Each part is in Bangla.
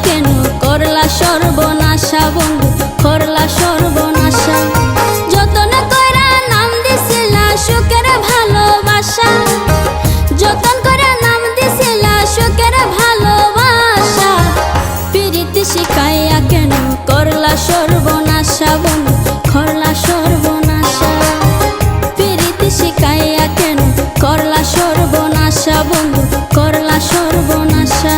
কেন করলা সর্বনাশা বন্ধু, করলা সর্বনাশা। যতন কইরা নাম দিছিলা সুখের ভালোবাসা, যতন করে নাম দিছিলা সুখের ভালোবাসা। প্রীতি শিখাইয়া কেন করলা সর্বনাশা বন্ধু, করলা সর্বনাশা। প্রীতি শিখাইয়া কেন করলা সর্বনাশা বন্ধু, করলা সর্বনাশা।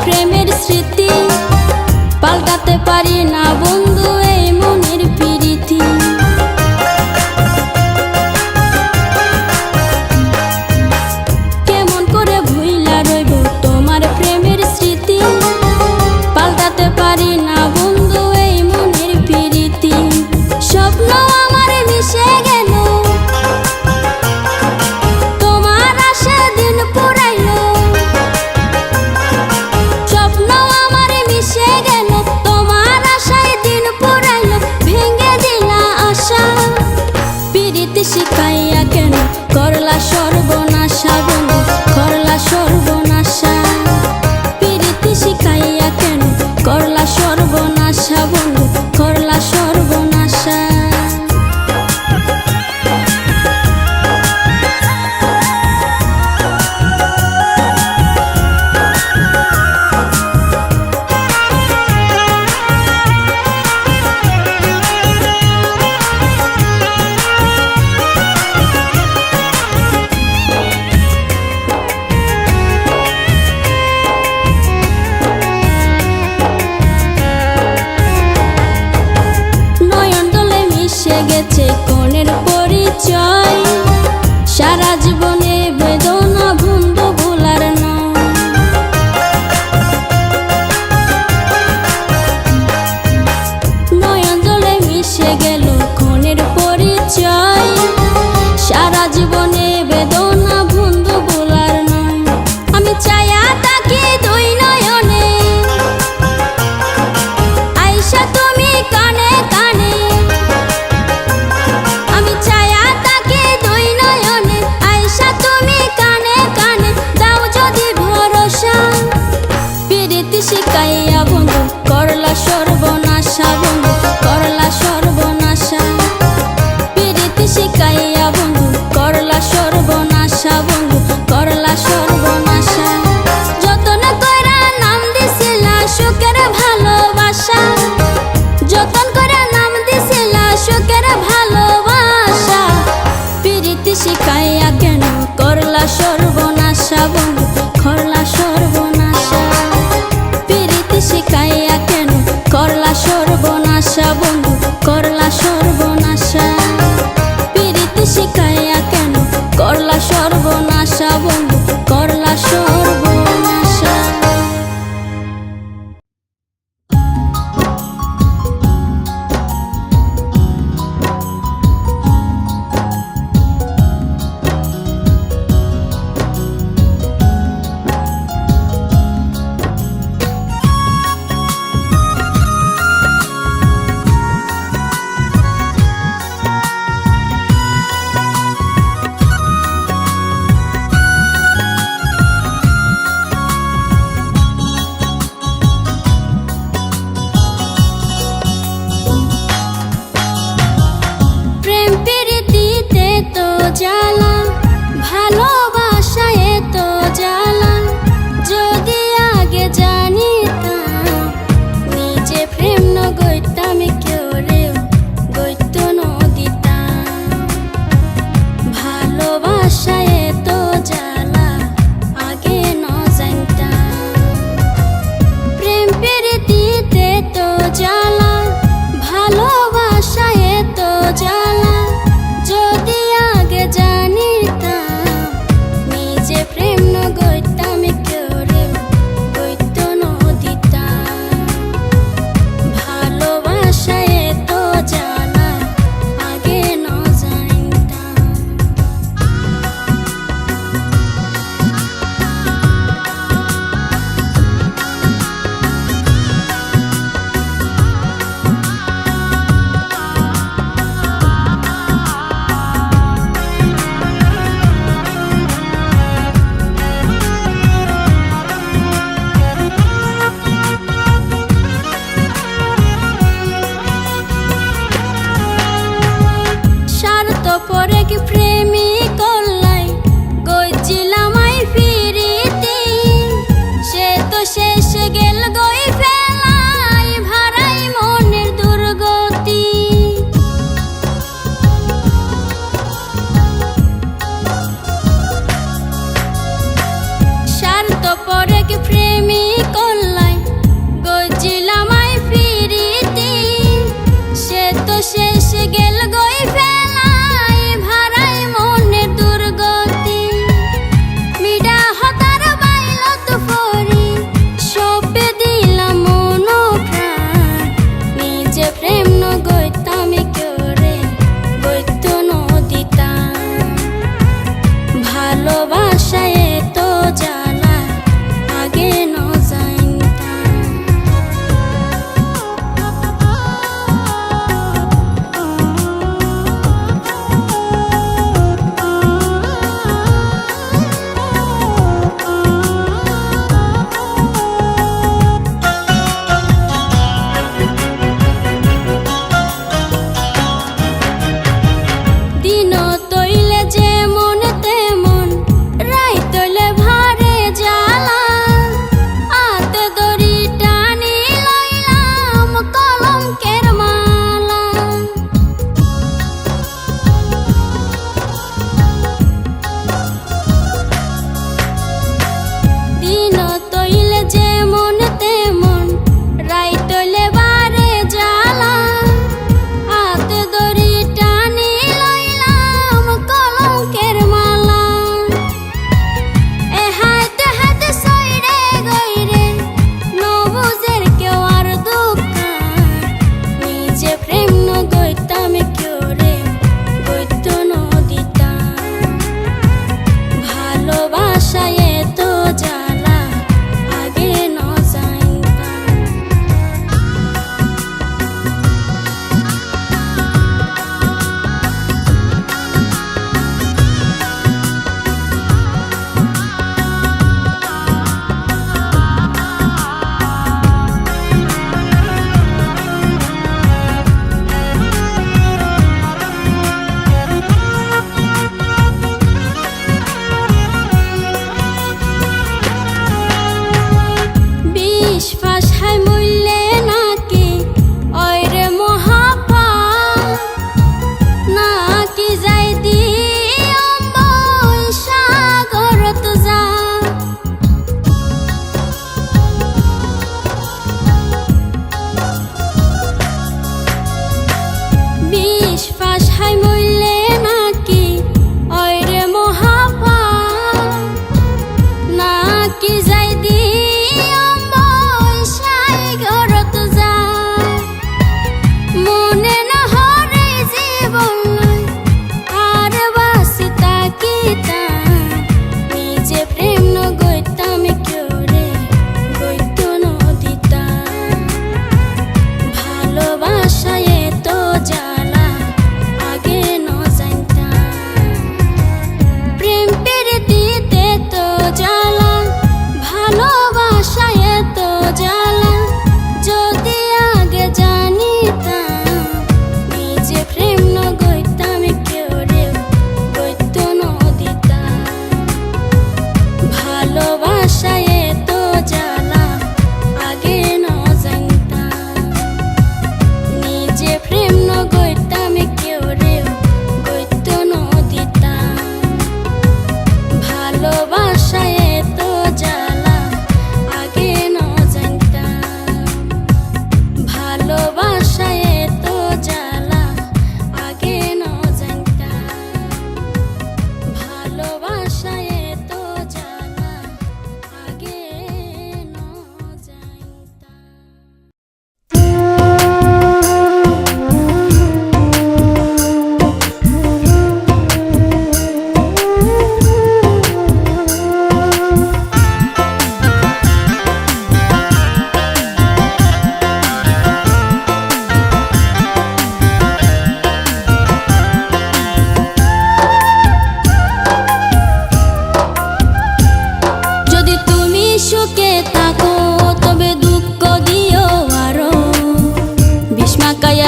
প্রেমের স্মৃতি পাল্টাতে পারি না বন্ধু এই মনের প্রীতি। কেমন করে ভুইলা রইব তোমার প্রেমের স্মৃতি, পাল্টাতে পারি না বন্ধু এই মনের প্রীতি। স্বপ্ন আমার মিশে গেল তোমার আশা দিন পুরাইল, শিখাইয়া কেন করলা সর্বনাশা বন্ধু, করলা সর্বনাশা। প্রীতি শিখাইয়া কেন করলা সর্বনাশা বন্ধু, করলা সর্বনাশা। গেছে কোনের পরিচয়, সারা জীবনে বেদনা বন্ধু ভোলার নয়। নয়ন জলে মিশে গেল কোনের পরিচয়, সারা জীবনে বেদনা বন্ধু ভোলার নয়। আমি চাইয়া তাকি দুই নয়নে আইসা তুমি কানে কানে, শিখাইয়া বন্ধু করলা সর্বনাশা বন্ধু, করলা সর্বনাশা। প্রীতি শিখাইয়া বন্ধু করলা সর্বনাশা বন্ধু, করলা সর্বনাশা। যতন কইরা নাম দিছিলা সুখের ভালোবাসা, যতন করে নাম দিছিলা সুখের ভালোবাসা। প্রীতি শিখাইয়া কেন করলা সর্বনাশা বন্ধু, করলা সর্বনাশা। শিখাইয়া কেন করলা সর্বনাশা।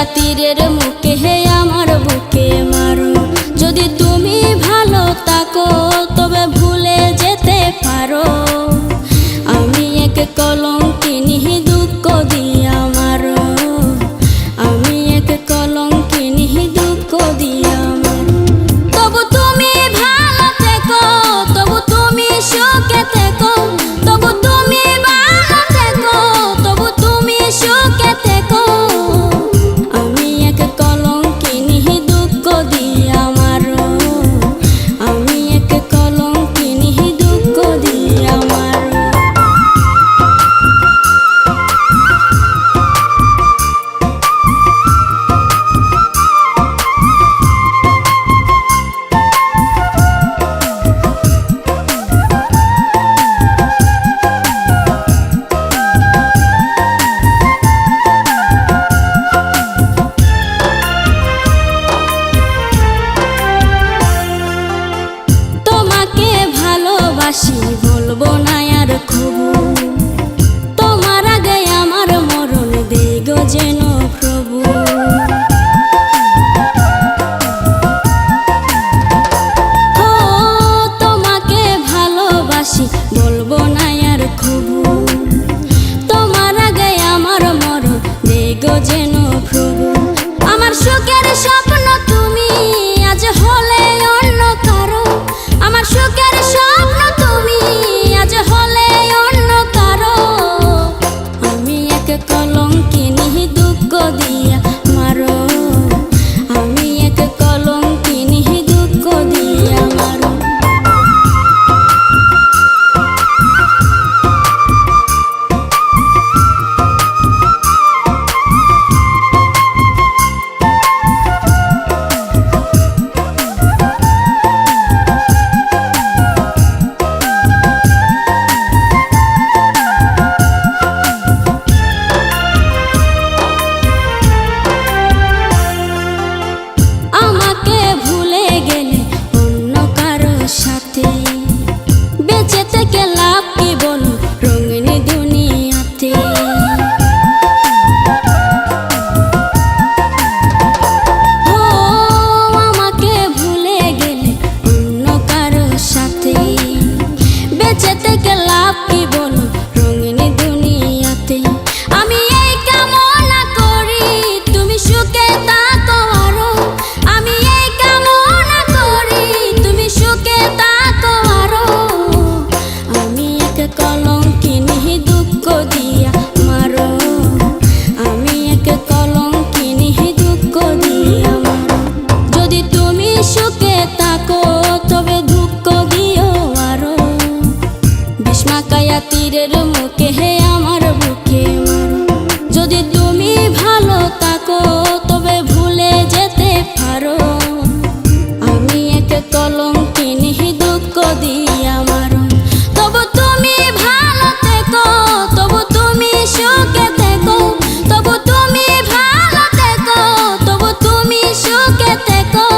কায়া তীরের মুখে হে আমার বুকে মারো। যদি তুমি ভালো থাকো তবে ভুলে যেতে পারো। আমি এক কলঙ্কিনী দুঃখ দিয়া মারো। আমি এক কলঙ্কিনী দুঃখ দিয়া মারো। তবু তুমি ভালো থেকো, তবু তুমি সুখে থেকো, তবু তুমি ভালো থেকো, তবু তুমি সুখে থেকো। আমি এক কলঙ্কিনী দুঃখ দিয়া মারো। আমি এক কলঙ্কিনী দুঃখ দিয়া মারো। তোমাকে ভালোবাসি বলবো না আর কবু। তোমার আগে আমার মরণ দেই গো যেন প্রভু। ও তোমাকে ভালোবাসি বলবো না আর কবু। তোমার আগে আমার মরণ দেই গো যেন প্রভু। আমার সুখের স্বপ্ন তুমি আজ হলে অন্য কারো। আমার সুখের স্বপ্ন তুমি আজ হলে অন্য কারো। আমি এক কলঙ্কিনী দুঃখ দিয়া মারো। আমি এক কলঙ্কিনী দুঃখ দিয়া মারো। আমাকে ভুলে গেলে অন্য কারো সাথে বেঁচে থেকে লাভ কি বলো রঙিন দুনিয়াতে। ও আমাকে ভুলে গেলে অন্য কারো সাথে বেঁচে থেকে লাভ কি বলো রঙিন দুনিয়াতে। আমি এই কামনা করি তুমি সুখে থাকো আরো। আমি এই কামনা করি তুমি সুখে থাকো আরো। আমি এক কলঙ্কিনী দুঃখ দিয়া মারো। আমি এক কলঙ্কিনী দুঃখ দিয়া মারো। যদি তুমি সুখে থাকো তবে দুঃখ দিও আরো। ভীষ্মাকায়া তীরের মুখে হে আমার বুকে মারো। যদি তুমি ভালো থাকো তবে ভুলে যেতে পারো। আমি এক কলঙ্কিনী দুঃখ দিয়া মারো। তবু তুমি ভালো থেকো, তবু তুমি সুখে থেকো, তবু তুমি ভালো থেকো, তবু তুমি সুখে থেকো।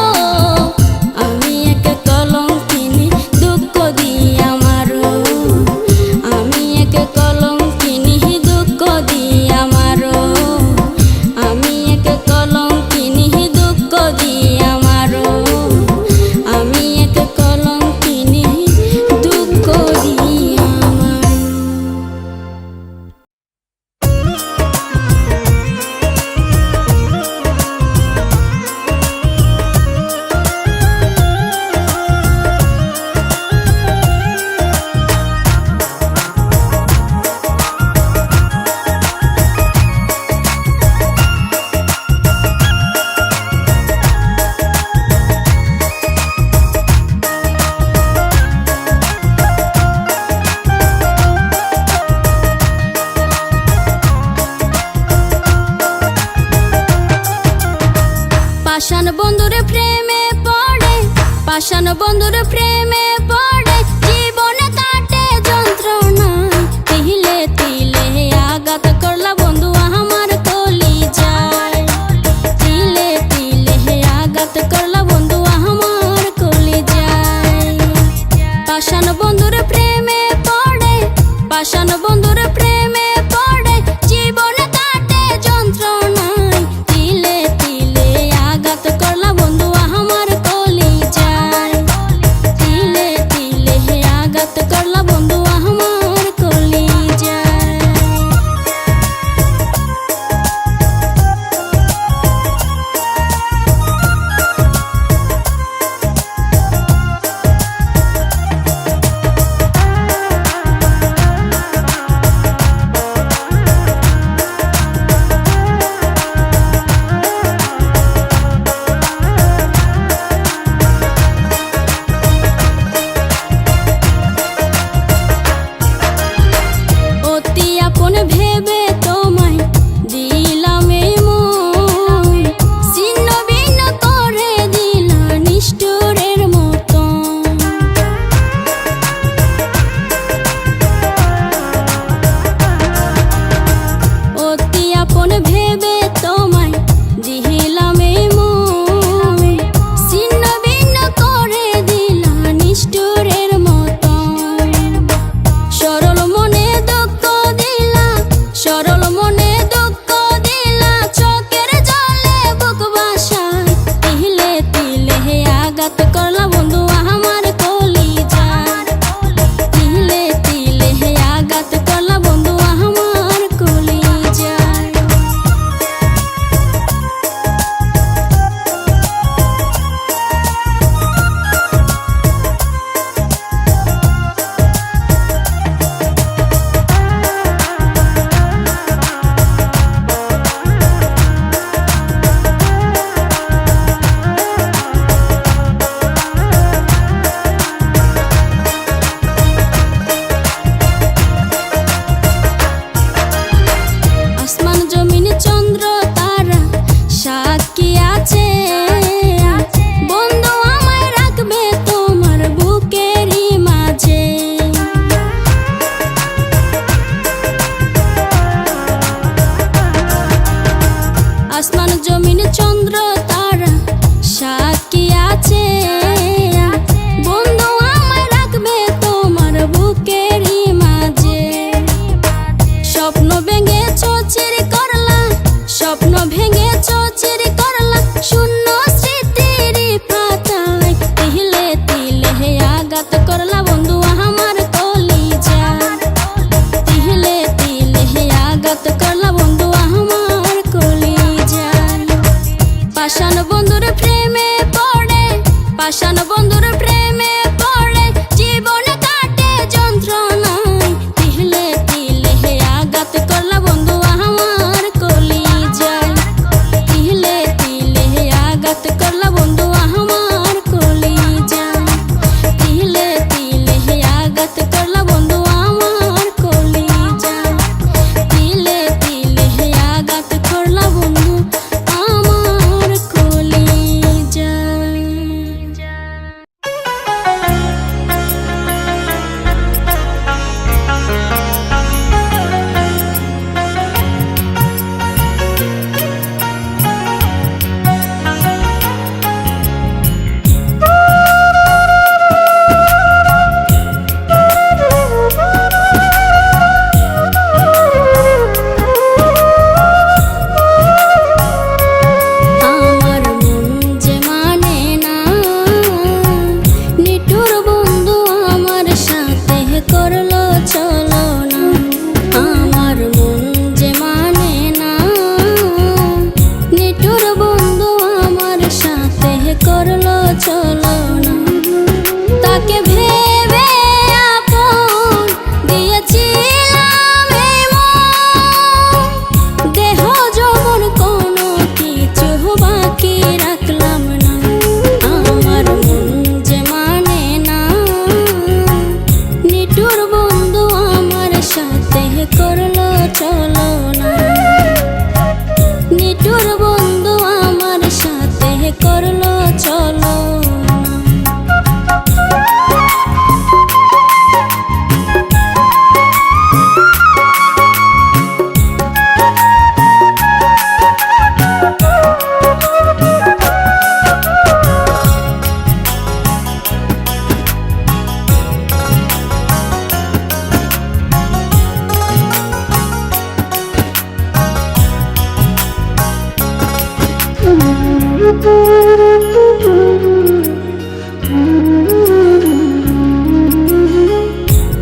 আমি এক কলঙ্কিনী দুঃখ দিয়া মারো। আমি এক কলঙ্কিনী দুঃখ দিয়া মারো। আমি এক কলঙ্কিনী দুঃখ দিয়া মারো। আমি এক কলঙ্কিনী দুঃখ দিয়া মারো। পাষাণ বন্ধুর প্রেমে পড়ে, পাষাণ বন্ধুর প্রেমে পড়ে জীবনে কাটে যন্ত্রণায়। তিলে তিলে আঘাত করলা বন্ধু আমার কলিজায়। তিলে তিলে আঘাত করলা বন্ধু আমার কলিজায়। পাষাণ বন্ধুর প্রেমে পড়ে, পাষাণ বন্ধুর প্রেমে পড়ে জীবনে কাটে যন্ত্রণায়। তিলে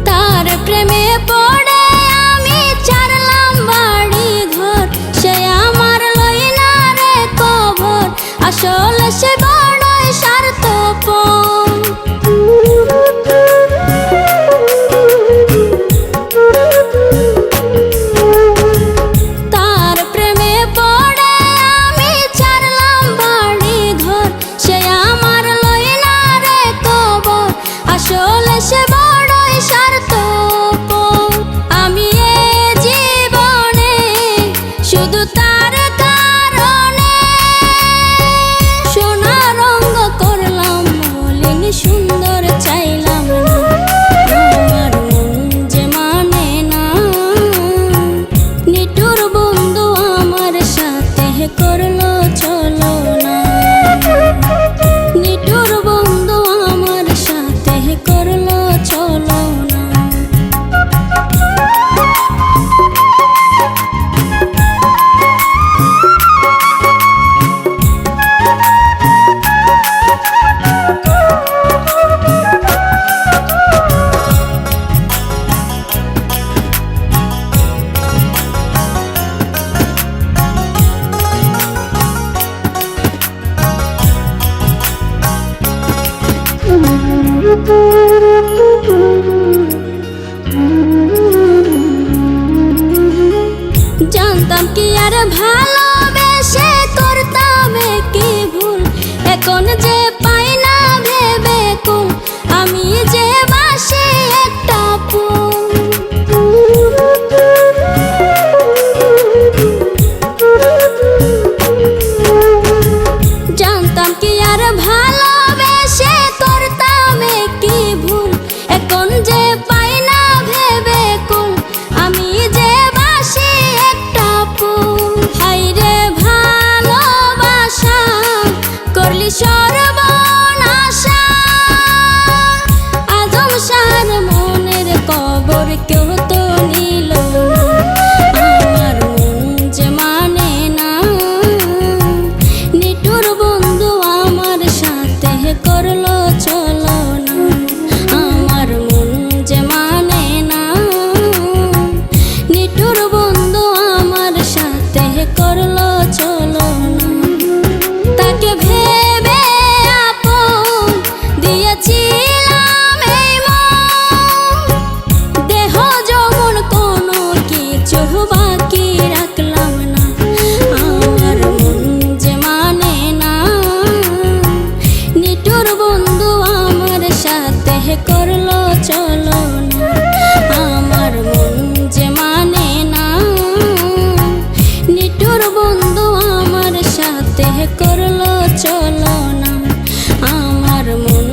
তার প্রেমে পড়ে আমি ছাড়লাম বাড়ি ঘর, সে আমার লই না রে খবর, আসলে সে বড়ই স্বার্থপর। তার প্রেমে পড়ে আমি ছাড়লাম বাড়ি ঘর, সে আমার লই না রে খবর, আসলে সে বড়ই স্বার্থপর। আমি এ জীবনে শুধু তার কারণে সোনা রঙ করলাম মলিন, সুন্দর চাইলাম না। আমার মন যে মানে না, নিঠুর বন্ধু আমার সাথে করলো চলো না। নিঠুর বন্ধু আমার সাথে করলো চলো না। জানতাম কি আর ভালোবেসে করতাম কি ভুল, এখন যে পাই না ভেবে কুল, আমি যে বাসি একটা ফুল। জানতাম কি আর ভালোবেসে করতাম কি ভুল, এখন যে পাই না ভেবে কুল, আমি যে বাসি একটা ফুল। হায়রে ভালোবাসা করলি সর্বনাশা, আজম শাহর মনের কবর কেউ তো নিল না। আমার মন যে মানে না, নিঠুর বন্ধু আমার সাথে করলো চলো না। আমার মন যে মানে না, নিঠুর বন্ধু আমার সাথে করলো চলো না। তাকে ভেবে আপন দিয়েছিলাম এই মন, দেহ যৌবন কোনো কিছু বাকি রাখলাম না। আমার মন যে মানে না, নিঠুর বন্ধু আমার সাথে করলো চলো না। আমার মন যে মানে না, নিঠুর বন্ধু আমার সাথে করলো চলো না। আমার মন